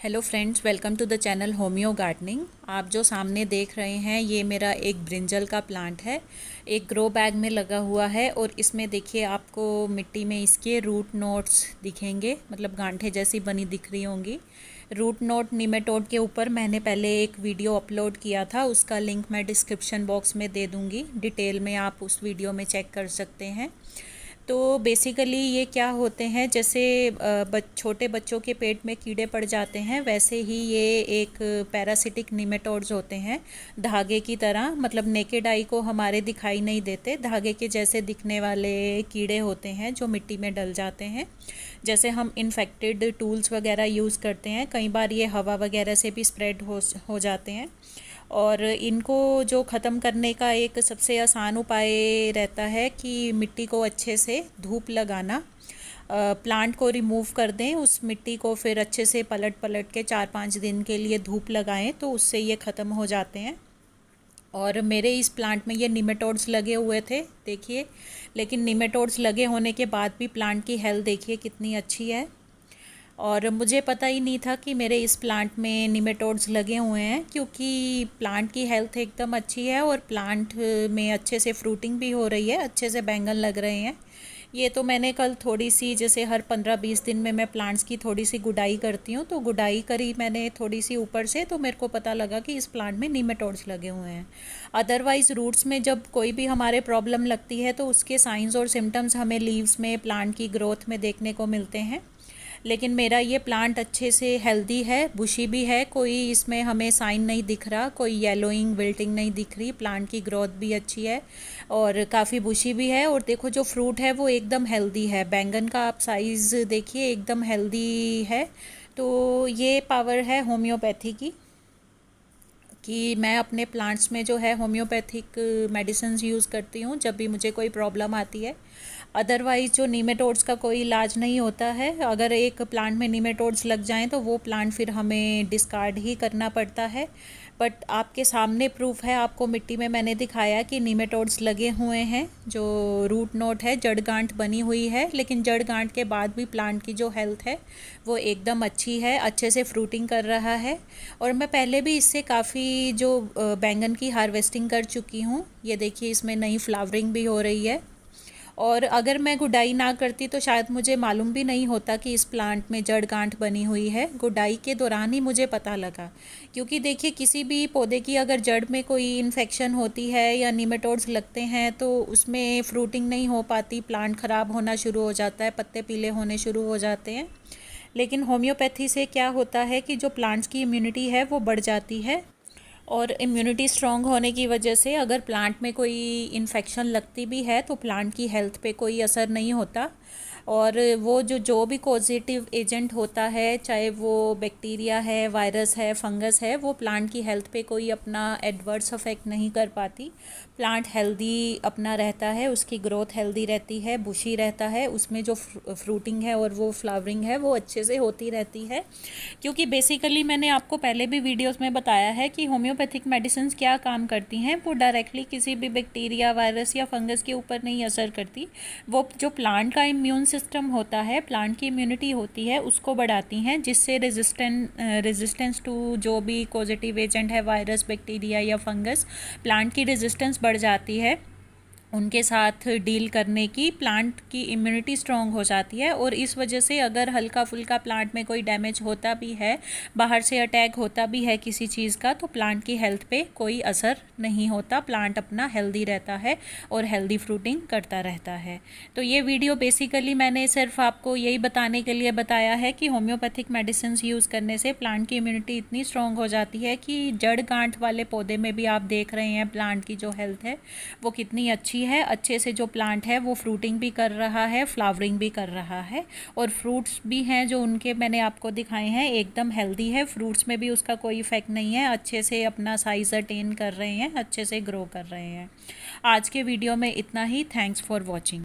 Hello friends, welcome to the channel homeo gardening. आप जो सामने देख रहे हैं ये मेरा एक ब्रिंजल का प्लांट है। एक ग्रो बैग में लगा हुआ है और इसमें देखिए आपको मिट्टी में इसके रूट नोट्स दिखेंगे, मतलब गांठें जैसी बनी दिख रही होंगी। रूट नोट निमेटोड के ऊपर मैंने पहले एक वीडियो अपलोड किया था, उसका लिंक मैं डिस्क्रिप्शन बॉक्स में दे दूँगी। डिटेल में आप उस वीडियो में चेक कर सकते हैं। तो बेसिकली ये क्या होते हैं, जैसे छोटे बच्चों के पेट में कीड़े पड़ जाते हैं, वैसे ही ये एक पैरासिटिक निमेटोड्स होते हैं, धागे की तरह। मतलब नेकेड आई को हमारे दिखाई नहीं देते, धागे के जैसे दिखने वाले कीड़े होते हैं जो मिट्टी में डल जाते हैं। जैसे हम इन्फेक्टेड टूल्स वगैरह यूज़ करते हैं, कई बार ये हवा वगैरह से भी स्प्रेड हो जाते हैं। और इनको जो ख़त्म करने का एक सबसे आसान उपाय रहता है कि मिट्टी को अच्छे से धूप लगाना। प्लांट को रिमूव कर दें, उस मिट्टी को फिर अच्छे से पलट पलट के 4-5 दिन के लिए धूप लगाएं, तो उससे ये ख़त्म हो जाते हैं। और मेरे इस प्लांट में ये निमेटोड्स लगे हुए थे, देखिए। लेकिन निमेटोड्स लगे होने के बाद भी प्लांट की हेल्थ देखिए कितनी अच्छी है। और मुझे पता ही नहीं था कि मेरे इस प्लांट में निमेटोड्स लगे हुए हैं, क्योंकि प्लांट की हेल्थ एकदम अच्छी है और प्लांट में अच्छे से फ्रूटिंग भी हो रही है, अच्छे से बैंगन लग रहे हैं। ये तो मैंने कल थोड़ी सी, जैसे हर 15-20 दिन में मैं प्लांट्स की थोड़ी सी गुडाई करती हूँ, तो गुडाई करी मैंने थोड़ी सी ऊपर से, तो मेरे को पता लगा कि इस प्लांट में निमेटोड्स लगे हुए हैं। अदरवाइज़ रूट्स में जब कोई भी हमारे प्रॉब्लम लगती है तो उसके साइंस और सिम्टम्स हमें लीव्स में, प्लांट की ग्रोथ में देखने को मिलते हैं। लेकिन मेरा ये प्लांट अच्छे से हेल्दी है, बुशी भी है, कोई इसमें हमें साइन नहीं दिख रहा, कोई येलोइंग विल्टिंग नहीं दिख रही। प्लांट की ग्रोथ भी अच्छी है और काफ़ी बुशी भी है। और देखो जो फ्रूट है वो एकदम हेल्दी है, बैंगन का आप साइज़ देखिए, एकदम हेल्दी है। तो ये पावर है होम्योपैथी की, कि मैं अपने प्लांट्स में जो है होम्योपैथिक मेडिसिन्स यूज़ करती हूँ जब भी मुझे कोई प्रॉब्लम आती है। अदरवाइज़ जो निमेटोड्स का कोई इलाज नहीं होता है। अगर एक प्लांट में निमेटोड्स लग जाएं तो वो प्लांट फिर हमें डिस्कार्ड ही करना पड़ता है। बट आपके सामने प्रूफ है, आपको मिट्टी में मैंने दिखाया कि निमेटोड्स लगे हुए हैं। जो रूट नोट है, जड़ गांठ बनी हुई है, लेकिन जड़ गांठ के बाद भी प्लांट की जो हेल्थ है वो एकदम अच्छी है, अच्छे से फ्रूटिंग कर रहा है। और मैं पहले भी इससे काफ़ी जो बैंगन की हार्वेस्टिंग कर चुकी हूँ। ये देखिए इसमें नई फ्लावरिंग भी हो रही है। और अगर मैं गुडाई ना करती तो शायद मुझे मालूम भी नहीं होता कि इस प्लांट में जड़ गांठ बनी हुई है। गुडाई के दौरान ही मुझे पता लगा, क्योंकि देखिए किसी भी पौधे की अगर जड़ में कोई इन्फेक्शन होती है या निमेटोड्स लगते हैं तो उसमें फ्रूटिंग नहीं हो पाती, प्लांट ख़राब होना शुरू हो जाता है, पत्ते पीले होने शुरू हो जाते हैं। लेकिन होम्योपैथी से क्या होता है कि जो प्लांट्स की इम्यूनिटी है वो बढ़ जाती है। और इम्यूनिटी स्ट्रॉन्ग होने की वजह से अगर प्लांट में कोई इन्फेक्शन लगती भी है तो प्लांट की हेल्थ पे कोई असर नहीं होता। और वो जो भी पॉजिटिव एजेंट होता है, चाहे वो बैक्टीरिया है, वायरस है, फंगस है, वो प्लांट की हेल्थ पे कोई अपना एडवर्स अफेक्ट नहीं कर पाती। प्लांट हेल्दी अपना रहता है, उसकी ग्रोथ हेल्दी रहती है, बुशी रहता है, उसमें जो फ्रूटिंग है और वो फ्लावरिंग है वो अच्छे से होती रहती है। क्योंकि बेसिकली मैंने आपको पहले भी वीडियोस में बताया है कि होम्योपैथिक मेडिसिन क्या काम करती हैं। वो डायरेक्टली किसी भी बैक्टीरिया, वायरस या फंगस के ऊपर नहीं असर करती। वो जो प्लांट का इम्यून सिस्टम होता है, प्लांट की इम्यूनिटी होती है, उसको बढ़ाती हैं, जिससे रेजिस्टेंस टू जो भी पॉजिटिव एजेंट है, वायरस, बैक्टीरिया या फंगस, प्लांट की रेजिस्टेंस बढ़ जाती है। उनके साथ डील करने की प्लांट की इम्यूनिटी स्ट्रॉन्ग हो जाती है। और इस वजह से अगर हल्का फुल्का प्लांट में कोई डैमेज होता भी है, बाहर से अटैक होता भी है किसी चीज़ का, तो प्लांट की हेल्थ पे कोई असर नहीं होता, प्लांट अपना हेल्दी रहता है और हेल्दी फ्रूटिंग करता रहता है। तो ये वीडियो बेसिकली मैंने सिर्फ आपको यही बताने के लिए बताया है कि होम्योपैथिक मेडिसिन यूज़ करने से प्लांट की इम्यूनिटी इतनी स्ट्रॉन्ग हो जाती है कि जड़ गांठ वाले पौधे में भी आप देख रहे हैं प्लांट की जो हेल्थ है वो कितनी अच्छी है। अच्छे से जो प्लांट है वो फ्रूटिंग भी कर रहा है, फ्लावरिंग भी कर रहा है, और फ्रूट्स भी हैं जो उनके मैंने आपको दिखाए हैं एकदम हेल्दी है। फ्रूट्स में भी उसका कोई इफेक्ट नहीं है, अच्छे से अपना साइज अटेन कर रहे हैं, अच्छे से ग्रो कर रहे हैं। आज के वीडियो में इतना ही। Thanks for watching.